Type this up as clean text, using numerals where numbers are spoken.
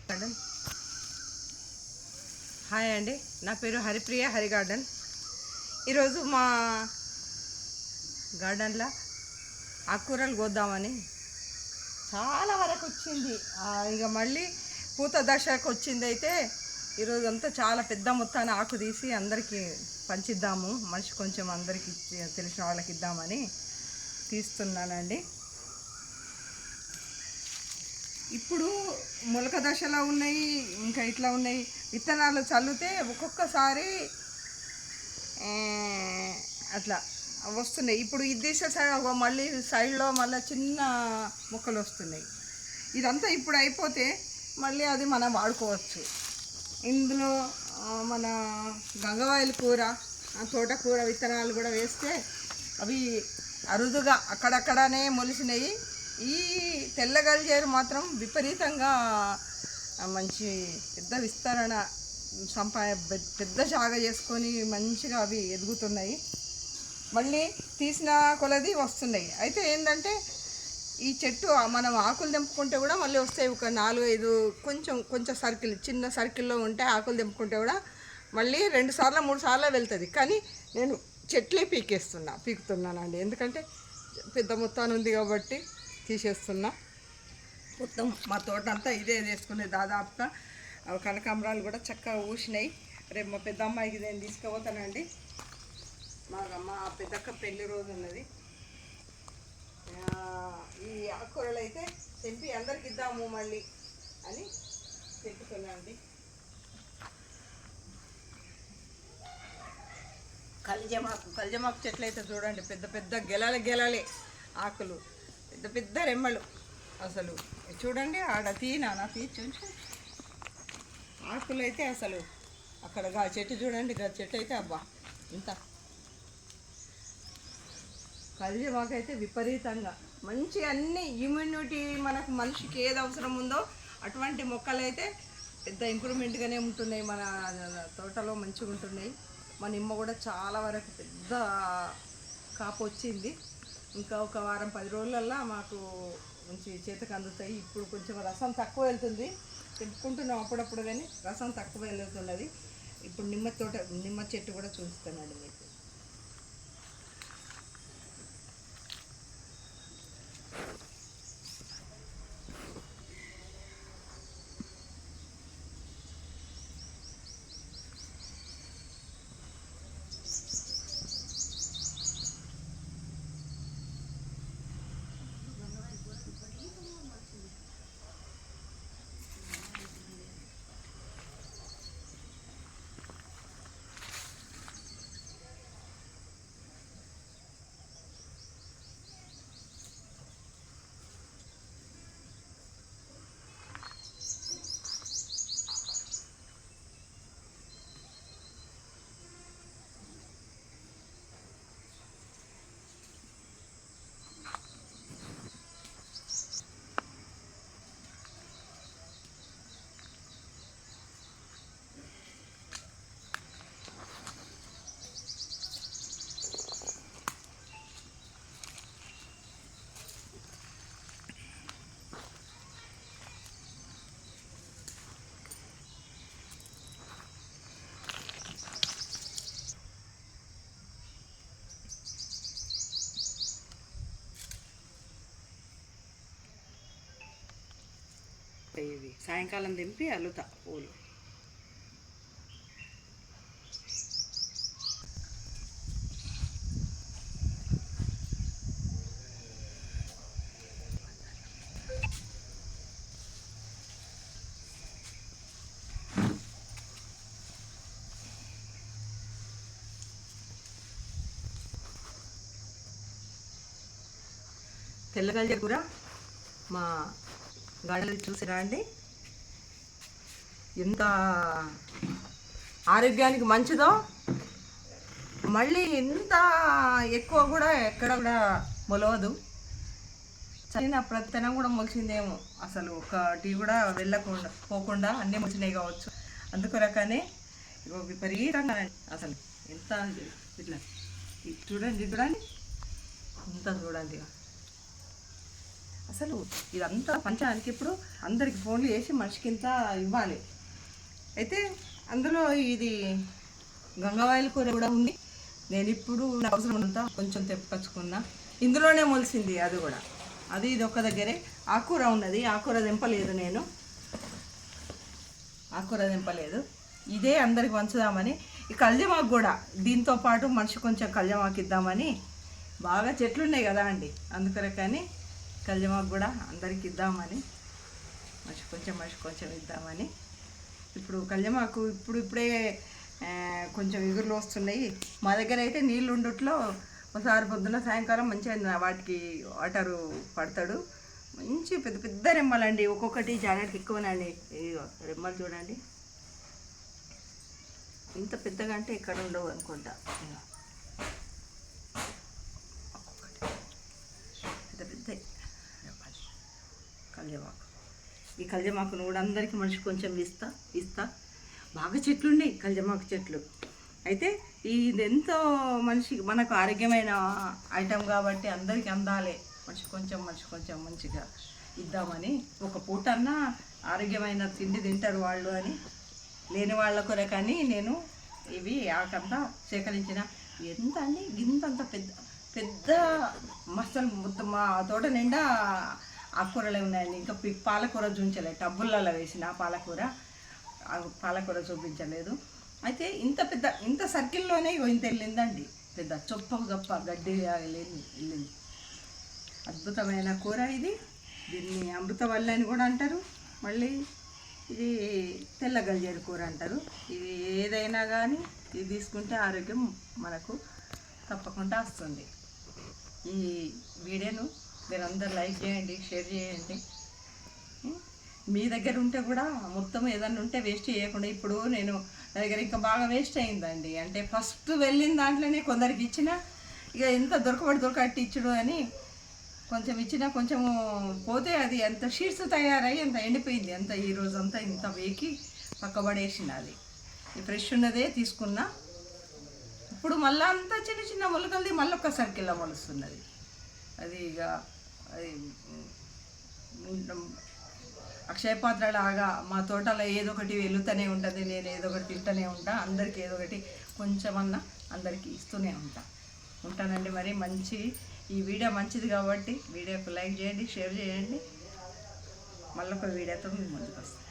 Garden. Hi అండి, నా పేరు హరిప్రియ, హరి గార్డెన్. ఈరోజు మా గార్డెన్లో ఆకుకూరలు కోద్దామని చాలా వరకు వచ్చింది. ఇక మళ్ళీ పూత దశకు వచ్చింది. అయితే ఈరోజు అంతా చాలా పెద్ద మొత్తాన్ని ఆకు తీసి అందరికీ పంచిద్దాము, మనిషి కొంచెం అందరికి తెలిసిన వాళ్ళకి ఇద్దామని తీస్తున్నానండి. ఇప్పుడు మొలక దశలో ఉన్నాయి, ఇంకా ఇట్లా ఉన్నాయి. విత్తనాలు చల్లితే ఒక్కొక్కసారి అట్లా వస్తున్నాయి. ఇప్పుడు ఇది తీసే సైడ్ మళ్ళీ సైడ్లో మళ్ళీ చిన్న మొక్కలు వస్తున్నాయి. ఇదంతా ఇప్పుడు అయిపోతే మళ్ళీ అది మనం వాడుకోవచ్చు. ఇందులో మన గంగవాయిల కూర, తోటకూర విత్తనాలు కూడా వేస్తే అవి అరుదుగా అక్కడక్కడనే మొలిసినాయి. ఈ తెల్లగలిజేరు మాత్రం విపరీతంగా మంచి పెద్ద విస్తరణ పెద్ద జాగా చేసుకొని మంచిగా అవి ఎదుగుతున్నాయి. మళ్ళీ తీసిన కొలది వస్తున్నాయి. అయితే ఏంటంటే ఈ చెట్టు మనం ఆకులు తెంపుకుంటే కూడా మళ్ళీ వస్తాయి. ఒక 4-5 కొంచెం సర్కిల్, చిన్న సర్కిల్లో ఉంటే ఆకులు తెంపుకుంటే కూడా మళ్ళీ 2 సార్లు 3 సార్లు వెళ్తుంది. కానీ నేను చెట్లే పీకుతున్నానండి. ఎందుకంటే పెద్ద మొత్తాన్ని ఉంది కాబట్టి తీసేస్తున్నా. మొత్తం మా తోట అంతా ఇదే వేసుకునేది. దాదాపుగా కనకాంబరాలు కూడా చక్కగా ఊసినాయి. రేపు మా పెద్ద అమ్మాయికి నేను తీసుకుపోతానండి. మా పెద్దక్క పెళ్లి రోజు ఉన్నది. ఈ ఆకుకూరలు అయితే తెంపి అందరికి ఇద్దాము మళ్ళీ అని తెంపుతున్నానండి. కలిజమాకు చెట్లు అయితే చూడండి, పెద్ద పెద్ద గెలలే ఆకులు, పెద్ద పెద్ద రెమ్మలు. అసలు చూడండి, ఆడ తీర్చుంచి ఆకులు అయితే అసలు అక్కడ చెట్టు చూడండి, చెట్టు అయితే అబ్బా ఇంత కలిజమాకు అయితే విపరీతంగా మంచి అన్ని ఇమ్యూనిటీ, మనకు మనిషికి ఏది అవసరం ఉందో అటువంటి మొక్కలు అయితే పెద్ద ఇంప్రూవ్మెంట్గానే ఉంటున్నాయి. మన తోటలో మంచిగా ఉంటున్నాయి. మా నిమ్మ కూడా చాలా వరకు పెద్ద కాపు వచ్చింది. ఇంకా ఒక వారం 10 రోజులల్లో మాకు మంచి చేతికి అందుతాయి. ఇప్పుడు కొంచెం రసం తక్కువ వెళ్తుంది, తెంపుకుంటున్నాం అప్పుడప్పుడు, కానీ రసం తక్కువ వెళ్తున్నది. ఇప్పుడు నిమ్మ చెట్టు కూడా చూస్తానండి మీకు. ఇవి సాయంకాలం దింపి అల్లుతా పూలు. తెల్లగల్జ కూర మా గార్డెన్లో చూసిరా అండి, ఎంత ఆరోగ్యానికి మంచిదో. మళ్ళీ ఎంత ఎక్కువ కూడా ఎక్కడ కూడా మొలవదు. చదివిన ప్రతినం కూడా మొలిచిందేమో, అసలు ఒకటి కూడా పోకుండా అన్నీ మొలిచినాయి కావచ్చు. అందుకొరకనే విపరీతంగా అసలు ఎంత ఇట్లా చూడండి ఇంత చూడండి. అసలు ఇదంతా పంచడానికి ఇప్పుడు అందరికి ఫోన్లు చేసి మనిషికింత ఇవ్వాలి. అయితే అందులో ఇది గంగవాయల కూర కూడా ఉంది. నేను ఇప్పుడు నా అవసరం అంతా కొంచెం తెప్పచ్చుకున్నా. ఇందులోనే మొలిసింది అది కూడా. అది ఇది ఒక దగ్గరే. ఆకుకూర ఉన్నది, ఆకుకూర దింపలేదు నేను, ఆకుకూర దింపలేదు. ఇదే అందరికి పంచుదామని. ఈ కల్జమాకు కూడా దీంతో పాటు మనిషి కొంచెం కల్జమాకు ఇద్దామని. బాగా చెట్లు ఉన్నాయి కదా అండి, అందుకొరకని కల్జమాకు కూడా అందరికి ఇద్దామని, మనిషి కొంచెం ఇద్దామని. ఇప్పుడు కల్జమాకు ఇప్పుడే కొంచెం ఎగురులు వస్తున్నాయి. మా దగ్గర అయితే నీళ్ళు ఉండుట్లో ఒకసారి పొద్దున్న సాయంకాలం మంచిగా వాటికి వాటరు పడతాడు. మంచి పెద్ద పెద్ద రెమ్మలండి, ఒక్కొక్కటి జానకి ఎక్కువనండి. రెమ్మలు చూడండి ఇంత పెద్దగా, అంటే ఇక్కడ ఉండవు అనుకుంటా. పెద్ద పెద్ద కల్జమాకు. ఈ కల్జమాకును కూడా అందరికీ మనిషి కొంచెం ఇస్తా. బాగా చెట్లు ఉన్నాయి కల్జమాకు చెట్లు. అయితే ఇది ఎంతో మనకు ఆరోగ్యమైన ఐటెం కాబట్టి అందరికీ అందాలి. మనిషి కొంచెం మంచిగా ఇద్దామని. ఒక పూటన్నా ఆరోగ్యమైన తిండి తింటారు వాళ్ళు అని, లేని వాళ్ళ కొరకని నేను ఇవి ఆకంతా సేకరించిన. ఎంత అండి, గింతంత పెద్ద పెద్ద మస్తలు మొత్తం మా తోట నిండా ఆకుకూరలే ఉన్నాయండి. ఇంకా పాలకూర చూపించలేదు, టబ్బులలో వేసిన పాలకూర చూపించలేదు. అయితే ఇంత సర్కిల్లోనే ఇంత వెళ్ళిందండి, పెద్ద చొప్ప గప్ప గడ్డి వెళ్ళింది. అద్భుతమైన కూర ఇది. దీన్ని అమృతవల్లి అని కూడా అంటారు. మళ్ళీ ఇది తెల్ల గల్జేరు కూర అంటారు. ఇది ఏదైనా కానీ ఇది తీసుకుంటే ఆరోగ్యం మనకు తప్పకుండా వస్తుంది. ఈ వీడియోను మీరందరూ లైక్ చేయండి, షేర్ చేయండి. మీ దగ్గర ఉంటే కూడా మొత్తం ఏదన్నా ఉంటే వేస్ట్ చేయకుండా. ఇప్పుడు నేను నా దగ్గర ఇంకా బాగా వేస్ట్ అయిందండి. అంటే ఫస్ట్ వెళ్ళిన దాంట్లోనే కొందరికి ఇచ్చిన, ఇక ఎంత దొరకబట్టి ఇచ్చుడు అని కొంచెం ఇచ్చిన, కొంచెము పోతే అది ఎంత షీట్స్ తయారయ్యి ఎంత ఎండిపోయింది. అంత ఈరోజు అంతా ఇంత వేకి పక్కబడేసింది. అది ఫ్రెష్ ఉన్నదే తీసుకున్నా. ఇప్పుడు మళ్ళీ అంతా చిన్న చిన్న మొలకలది మళ్ళీ ఒక సర్కిల్లో మొలుస్తున్నది. అది ఇక అది అక్షయ పాత్ర లాగా మా తోటలో ఏదో ఒకటి వెళుతూనే ఉంటుంది. నేను ఏదో ఒకటి తింటూనే ఉంటా. అందరికీ ఏదో ఒకటి కొంచెమన్నా అందరికీ ఇస్తూనే ఉంటానండి. మరి ఈ వీడియో మంచిది కాబట్టి వీడియోకి లైక్ చేయండి, షేర్ చేయండి. మళ్ళీ ఒక వీడియోతో మీ ముందుకు వస్తాను.